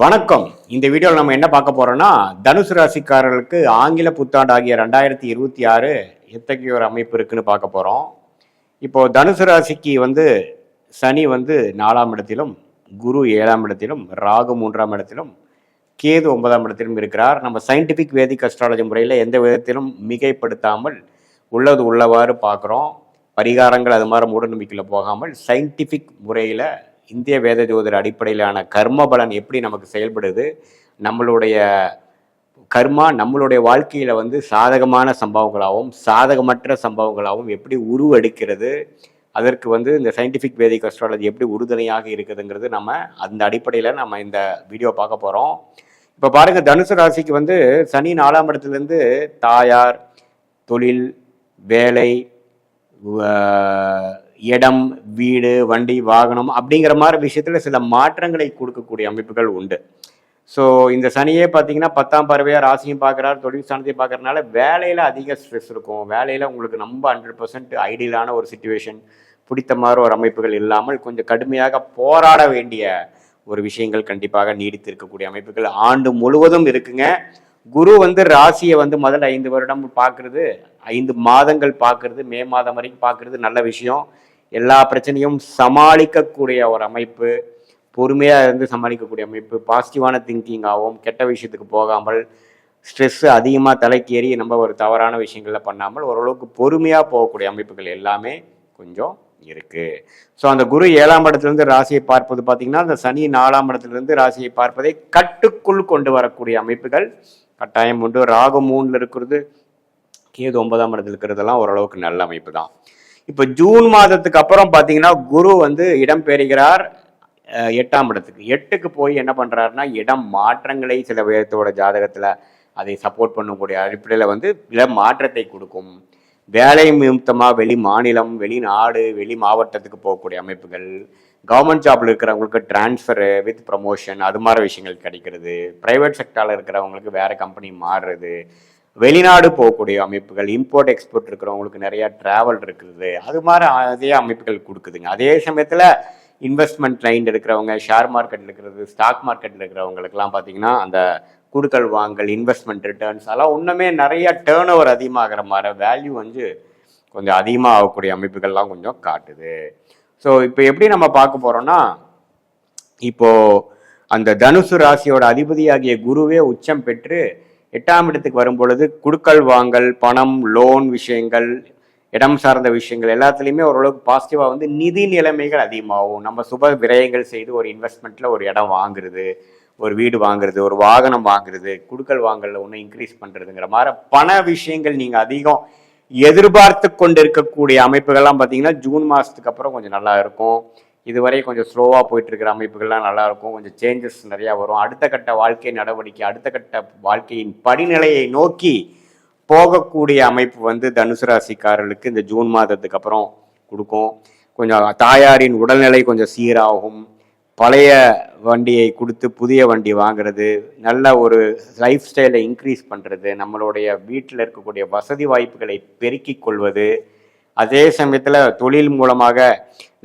வணக்கம். இந்த வீடியோவில் நம்ம என்ன பார்க்க போறோம்னா, தனுசு ராசிக்காரர்களுக்கு ஆங்கில புத்தாண்டு ஆகிய 2026 எத்தகைய ஒரு அமைப்பு இருக்குன்னு பார்க்க போறோம். இப்போ தனுசு ராசிக்கு சனி 4ஆம் இடத்திலும், குரு 7ஆம் இடத்திலும், ராகு 3ஆம் இடத்திலும், கேது 9ஆம் இடத்திலும் இருக்கிறார். நம்ம சயின்டிபிக் வேதிக் அஸ்ட்ராலஜி முறையில் எந்த விதத்திலும் மிகைப்படுத்தாமல் உள்ளது உள்ளவாறு பார்க்குறோம். பரிகாரங்கள் அது மாதிரி மூடநம்பிக்கையில் போகாமல் சயின்டிஃபிக் முறையில் இந்திய வேத ஜோதிட அடிப்படையிலான கர்ம பலன் எப்படி நமக்கு செயல்படுது, நம்மளுடைய கர்மா நம்மளுடைய வாழ்க்கையில் சாதகமான சம்பவங்களாகவும் சாதகமற்ற சம்பவங்களாகவும் எப்படி உருவெடுக்கிறது, அதற்கு இந்த சயின்டிஃபிக் வேதிக் அஸ்ட்ராலஜி எப்படி உறுதுணையாக இருக்குதுங்கிறது நம்ம அந்த அடிப்படையில் நம்ம இந்த வீடியோ பார்க்க போகிறோம். இப்போ பாருங்கள், தனுசு ராசிக்கு சனி 4ஆம் இடத்துலேருந்து தாயார், தொழில், வேலை, இடம், வீடு, வண்டி, வாகனம் அப்படிங்கிற மாதிரி விஷயத்தில் சில மாற்றங்களை கொடுக்கக்கூடிய அமைப்புகள் உண்டு. ஸோ இந்த சனியே பார்த்தீங்கன்னா 10ஆம் பார்வையாக ராசியும் பார்க்குறாரு, தொழில் ஸ்தானத்தையும் பார்க்குறதுனால வேலையில் அதிக ஸ்ட்ரெஸ் இருக்கும். வேலையில் உங்களுக்கு ரொம்ப 100% ஐடியலான ஒரு சிச்சுவேஷன், பிடித்த மாதிரி ஒரு அமைப்புகள் இல்லாமல் கொஞ்சம் கடுமையாக போராட வேண்டிய ஒரு விஷயங்கள் கண்டிப்பாக நீடித்து இருக்கக்கூடிய அமைப்புகள் ஆண்டு முழுவதும் இருக்குங்க. குரு ராசியை முதல் 5 வருடம் பார்க்குறது, 5 மாதங்கள் பார்க்குறது, மே மாதம் வரைக்கும் பார்க்குறது நல்ல விஷயம். எல்லா பிரச்சனையும் சமாளிக்கக்கூடிய ஒரு அமைப்பு, பொறுமையாக இருந்து சமாளிக்கக்கூடிய அமைப்பு, பாசிட்டிவான திங்கிங்காகவும் கெட்ட விஷயத்துக்கு போகாமல் ஸ்ட்ரெஸ்ஸு அதிகமாக தலைக்கேறி நம்ம ஒரு தவறான விஷயங்களில் பண்ணாமல் ஓரளவுக்கு பொறுமையாக போகக்கூடிய அமைப்புகள் எல்லாமே கொஞ்சம் இருக்குது. ஸோ அந்த குரு 7ஆம் இடத்துலேருந்து ராசியை பார்ப்பது பார்த்திங்கன்னா, அந்த சனி 4ஆம் இடத்துலேருந்து ராசியை பார்ப்பதை கட்டுக்குள் கொண்டு வரக்கூடிய அமைப்புகள் கட்டாயம் உண்டு. ராகு 3ல் இருக்கிறது, கேது 9ஆம் இடத்துல இருக்கிறதெல்லாம் ஓரளவுக்கு நல்ல அமைப்பு தான். இப்போ ஜூன் மாதத்துக்கு அப்புறம் பார்த்தீங்கன்னா குரு இடம் பெறுகிறார் 8ஆம் இடத்துக்கு. 8க்கு போய் என்ன பண்ணுறாருன்னா, இடம் மாற்றங்களை சில பேர்த்தோட ஜாதகத்தில் அதை சப்போர்ட் பண்ணக்கூடிய அடிப்படையில் சில மாற்றத்தை கொடுக்கும். வேலை நிமித்தமாக வெளி மாநிலம், வெளிநாடு, வெளி மாவட்டத்துக்கு போகக்கூடிய அமைப்புகள், கவர்மெண்ட் ஜாபில் இருக்கிறவங்களுக்கு டிரான்ஸ்ஃபரு வித் ப்ரமோஷன் அது மாதிரி விஷயங்கள் கிடைக்கிறது, ப்ரைவேட் செக்டாரில் இருக்கிறவங்களுக்கு வேறு கம்பெனி மாறுறது, வெளிநாடு போகக்கூடிய அமைப்புகள், இம்போர்ட் எக்ஸ்போர்ட் இருக்கிறவங்களுக்கு நிறையா ட்ராவல் இருக்குது, அது மாதிரி அதே அமைப்புகள் கொடுக்குதுங்க. அதே சமயத்தில் இன்வெஸ்ட்மெண்ட் லைன் இருக்கிறவங்க, ஷேர் மார்க்கெட்டில் இருக்கிறது, ஸ்டாக் மார்க்கெட்டில் இருக்கிறவங்களுக்குலாம் பார்த்தீங்கன்னா அந்த குடுக்கல் வாங்கல், இன்வெஸ்ட்மெண்ட் ரிட்டர்ன்ஸ் அதெல்லாம் இன்னுமே நிறையா டேர்ன் ஓவர் அதிகமாகிற மாதிரி வேல்யூ கொஞ்சம் அதிகமாக ஆகக்கூடிய அமைப்புகள்லாம் கொஞ்சம் காட்டுது. ஸோ இப்போ எப்படி நம்ம பார்க்க போகிறோம்னா, இப்போது அந்த தனுசு ராசியோட அதிபதியாகிய குருவே உச்சம் பெற்று 8ஆம் இடத்துக்கு வரும்பொழுது குடுக்கல் வாங்கல், பணம், லோன் விஷயங்கள், இடம் சார்ந்த விஷயங்கள் எல்லாத்துலேயுமே ஓரளவுக்கு பாசிட்டிவாக நிதி நிலைமைகள் அதிகமாகும். நம்ம சுப விரயங்கள் செய்து ஒரு இன்வெஸ்ட்மெண்ட்டில் ஒரு இடம் வாங்குறது, ஒரு வீடு வாங்குறது, ஒரு வாகனம் வாங்குறது, குடுக்கல் வாங்கலில் ஒன்று இன்க்ரீஸ் பண்ணுறதுங்கிற மாதிரி பண விஷயங்கள் நீங்கள் அதிகம் எதிர்பார்த்து கொண்டு இருக்கக்கூடிய அமைப்புகள்லாம் பார்த்தீங்கன்னா ஜூன் மாதத்துக்கு அப்புறம் கொஞ்சம் நல்லா இருக்கும். இதுவரை கொஞ்சம் ஸ்லோவாக போயிட்டுருக்கிற அமைப்புகள்லாம் நல்லாயிருக்கும். கொஞ்சம் சேஞ்சஸ் நிறையா வரும். அடுத்த கட்ட வாழ்க்கை நடவடிக்கை, அடுத்த கட்ட வாழ்க்கையின் படிநிலையை நோக்கி போகக்கூடிய அமைப்பு தனுசு ராசிக்காரர்களுக்கு இந்த ஜூன் மாதத்துக்கு அப்புறம் கொடுக்கும். கொஞ்சம் தாயாரின் உடல்நிலை கொஞ்சம் சீராகும். பழைய வண்டியை கொடுத்து புதிய வண்டி வாங்குறது, நல்ல ஒரு லைஃப் ஸ்டைலை இன்க்ரீஸ் பண்ணுறது, நம்மளுடைய வீட்டில் இருக்கக்கூடிய வசதி வாய்ப்புகளை பெருக்கிக் கொள்வது, அதே சமயத்தில் தொழில் மூலமாக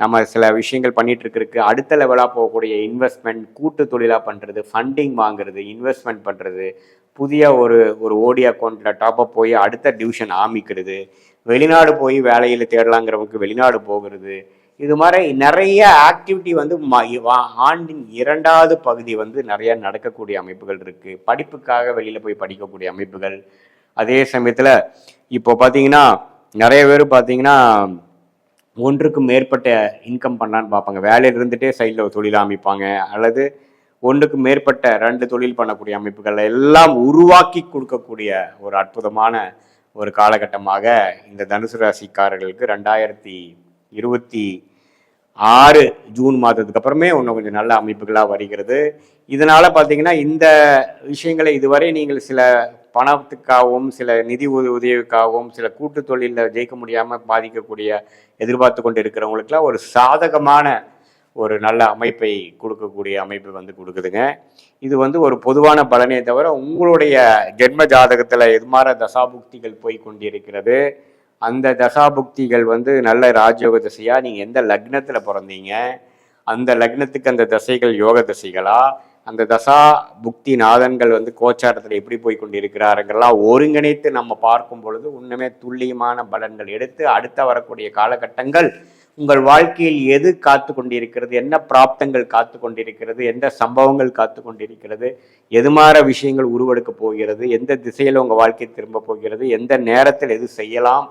நம்ம சில விஷயங்கள் பண்ணிகிட்டு இருக்கிறதுக்கு அடுத்த லெவலாக போகக்கூடிய இன்வெஸ்ட்மெண்ட், கூட்டு தொழிலாக பண்ணுறது, ஃபண்டிங் வாங்குறது, இன்வெஸ்ட்மெண்ட் பண்ணுறது, புதிய ஒரு ஓடி அக்கௌண்ட்டில் டாப்அப் போய் அடுத்த டிவிஷன் ஆரம்பிக்கிறது, வெளிநாடு போய் வேலையில் தேடலாங்கிறவங்களுக்கு வெளிநாடு போகிறது, இது மாதிரி நிறைய ஆக்டிவிட்டி ஆண்டின் 2வது பகுதி நிறைய நடக்கக்கூடிய அமைப்புகள் இருக்குது. படிப்புக்காக வெளியில் போய் படிக்கக்கூடிய அமைப்புகள். அதே சமயத்தில் இப்போ பார்த்தீங்கன்னா நிறைய பேர் பார்த்தீங்கன்னா ஒன்றுக்கு மேற்பட்ட இன்கம் பண்ணலான்னு பார்ப்பாங்க. வேலையில் இருந்துகிட்டே சைடில் தொழில் அமைப்பாங்க, அல்லது ஒன்றுக்கு மேற்பட்ட 2 தொழில் பண்ணக்கூடிய அமைப்புகள் எல்லாம் உருவாக்கி கொடுக்கக்கூடிய ஒரு அற்புதமான ஒரு காலகட்டமாக இந்த தனுசு ராசிக்காரர்களுக்கு 2026 ஜூன் மாதத்துக்கு அப்புறமே இன்னும் கொஞ்சம் நல்ல அமைப்புகளாக வருகிறது. இதனால் பார்த்தீங்கன்னா இந்த விஷயங்களை இதுவரை நீங்கள் சில பணத்துக்காகவும் சில நிதி உதவிக்காகவும் சில கூட்டு தொழிலில் ஜெயிக்க முடியாமல் பாதிக்கக்கூடிய எதிர்பார்த்து கொண்டு இருக்கிறவங்களுக்குலாம் ஒரு சாதகமான ஒரு நல்ல அமைப்பை கொடுக்கக்கூடிய அமைப்பு கொடுக்குதுங்க. இது ஒரு பொதுவான பலனே தவிர உங்களுடைய ஜென்ம ஜாதகத்தில் எது மாதிரி தசாபுக்திகள் போய் கொண்டிருக்கிறது, அந்த தசாபுக்திகள் நல்ல ராஜயோக திசையா, நீங்கள் எந்த லக்னத்தில் பிறந்தீங்க, அந்த லக்னத்துக்கு அந்த தசைகள் யோக திசைகளா, அந்த தசா புக்தி நாதன்கள் வந்து கோச்சாரத்தில் எப்படி போய் கொண்டிருக்கிறாருங்கெல்லாம் ஒருங்கிணைத்து நம்ம பார்க்கும் பொழுது உண்மையே துல்லியமான பலன்கள் எடுத்து அடுத்த வரக்கூடிய காலகட்டங்கள் உங்கள் வாழ்க்கையில் எது காத்து கொண்டிருக்கிறது, என்ன பிராப்தங்கள் காத்து கொண்டிருக்கிறது, எந்த சம்பவங்கள் காத்து கொண்டிருக்கிறது, எதுமாற விஷயங்கள் உருவெடுக்க போகிறது, எந்த திசையில் உங்கள் வாழ்க்கை திரும்ப போகிறது, எந்த நேரத்தில் எது செய்யலாம்,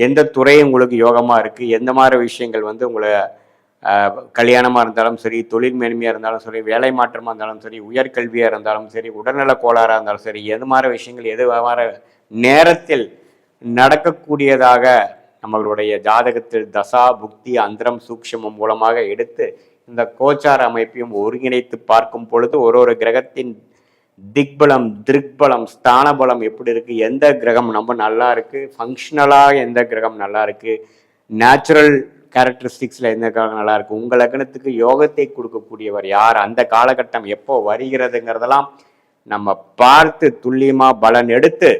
எந்த துறை உங்களுக்கு யோகமாக இருக்குது, எந்த மாதிரி விஷயங்கள் வந்து உங்களை கல்யாணமாக இருந்தாலும் சரி, தொழில் மேன்மையாக இருந்தாலும் சரி, வேலை மாற்றமாக இருந்தாலும் சரி, உயர்கல்வியாக இருந்தாலும் சரி, உடல்நல கோளாறாக இருந்தாலும் சரி, எது மாதிரி விஷயங்கள் எது மாதிரி நேரத்தில் நடக்கக்கூடியதாக நம்மளுடைய ஜாதகத்தில் தசா புக்தி அந்தரம் சூக்ஷமம் மூலமாக எடுத்து இந்த கோச்சார அமைப்பையும் ஒருங்கிணைத்து பார்க்கும் பொழுது ஒரு கிரகத்தின் திக்பலம் திருக்பலம் ஸ்தான பலம் எப்படி இருக்கு, எந்த கிரகம் நம்ம நல்லா இருக்கு, ஃபங்க்ஷனலாக எந்த கிரகம் நல்லா இருக்கு, நேச்சுரல் கேரக்டரிஸ்டிக்ஸில் எந்த கிரகம் நல்லா இருக்கு, உங்கள் லக்னத்துக்கு யோகத்தை கொடுக்கக்கூடியவர் யார், அந்த காலகட்டம் எப்போ வருகிறதுங்கிறதெல்லாம் நம்ம பார்த்து துல்லியமாக பலன் எடுத்து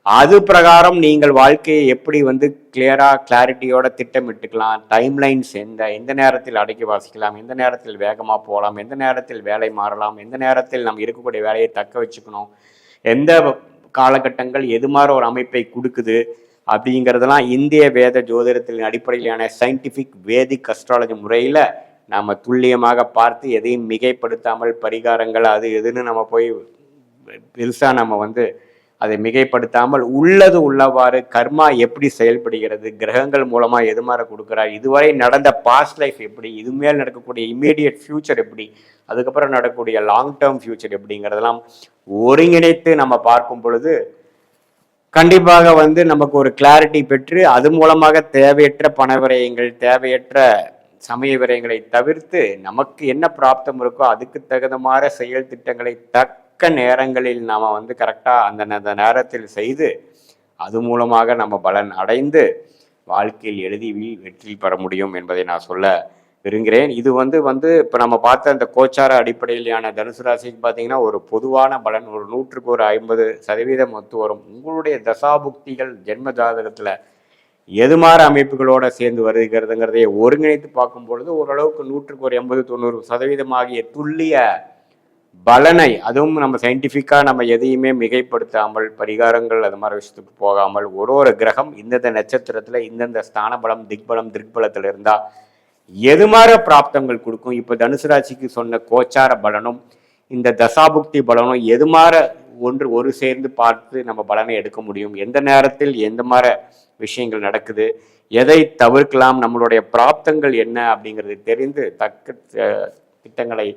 அது பிரகாரம் நீங்கள் வாழ்க்கையை எப்படி வந்து கிளாரிட்டியோட திட்டமிட்டுக்கலாம், டைம்லைன்ஸ் எந்த நேரத்தில் அடக்கி வாசிக்கலாம், எந்த நேரத்தில் வேகமாக போகலாம், எந்த நேரத்தில் வேலை மாறலாம், எந்த நேரத்தில் நம்ம இருக்கக்கூடிய வேலையை தக்க வச்சுக்கணும், எந்த காலகட்டங்கள் எது மாதிரி ஒரு அமைப்பை கொடுக்குது அப்படிங்கிறதெல்லாம் இந்திய வேத ஜோதிடத்தின் அடிப்படையிலான சயின்டிஃபிக் வேதிக் அஸ்ட்ராலஜி முறையில் நாம் துல்லியமாக பார்த்து எதையும் மிகைப்படுத்தாமல் பரிகாரங்கள் அது எதுன்னு நம்ம போய் பெருசாக நம்ம வந்து அதை மிகைப்படுத்தாமல் உள்ளது உள்ளவாறு கர்மா எப்படி செயல்படுகிறது, கிரகங்கள் மூலமாக எது மாதிரி கொடுக்குறார், இதுவரை நடந்த பாஸ்ட் லைஃப் எப்படி, இதுமேல் நடக்கக்கூடிய இம்மீடியட் ஃபியூச்சர் எப்படி, அதுக்கப்புறம் நடக்கக்கூடிய லாங் டேர்ம் ஃபியூச்சர் எப்படிங்கிறதெல்லாம் ஒருங்கிணைத்து நம்ம பார்க்கும் பொழுது கண்டிப்பாக வந்து நமக்கு ஒரு கிளாரிட்டி பெற்று அது மூலமாக தேவையற்ற பண விரயங்கள் தேவையற்ற சமய விரயங்களை தவிர்த்து நமக்கு என்ன பிராப்தம் இருக்கோ அதுக்கு தகுந்த மாதிரி செயல் திட்டங்களை நேரங்களில் நாம் வந்து கரெக்டாக அந்த நேரத்தில் செய்து அது மூலமாக நம்ம பலன் அடைந்து வாழ்க்கையில் எளிதில் வெற்றி பெற முடியும் என்பதை நான் சொல்ல விரும்புகிறேன். இது வந்து இப்போ நம்ம பார்த்த அந்த கோச்சார அடிப்படையிலான தனுசு ராசிக்கு பார்த்தீங்கன்னா ஒரு பொதுவான பலன் ஒரு 100க்கு ஒரு 50% ஒத்து வரும். உங்களுடைய தசாபுக்திகள் ஜென்ம ஜாதகத்தில் எது மாதிரி அமைப்புகளோட சேர்ந்து வருகிறதுங்கிறதையே ஒருங்கிணைத்து பார்க்கும் பொழுது ஓரளவுக்கு 100க்கு ஒரு 80-90% ஆகிய துல்லிய பலனை, அதுவும் நம்ம சயின்டிஃபிக்காக நம்ம எதையுமே மிகைப்படுத்தாமல் பரிகாரங்கள் அது மாதிரி விஷயத்துக்கு போகாமல் ஒரு கிரகம் இந்தந்த நட்சத்திரத்தில் இந்தந்த ஸ்தான பலம் திக்பலத்தில் இருந்தால் எது மாதிரி பிராப்தங்கள் கொடுக்கும். இப்போ தனுசு ராசிக்கு சொன்ன கோச்சார பலனும் இந்த தசாபுக்தி பலனும் எது மாதிரி ஒரு சேர்ந்து பார்த்து நம்ம பலனை எடுக்க முடியும், எந்த நேரத்தில் எந்த மாதிரி விஷயங்கள் நடக்குது, எதை தவிர்க்கலாம், நம்மளுடைய பிராப்தங்கள் என்ன அப்படிங்கிறது தெரிந்து தக்க திட்டங்களை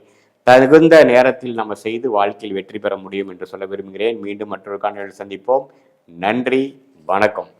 தகுந்த நேரத்தில் நம்ம செய்து வாழ்க்கையில் வெற்றி பெற முடியும் என்று சொல்ல விரும்புகிறேன். மீண்டும் மற்றொரு காணொளியில் சந்திப்போம். நன்றி, வணக்கம்.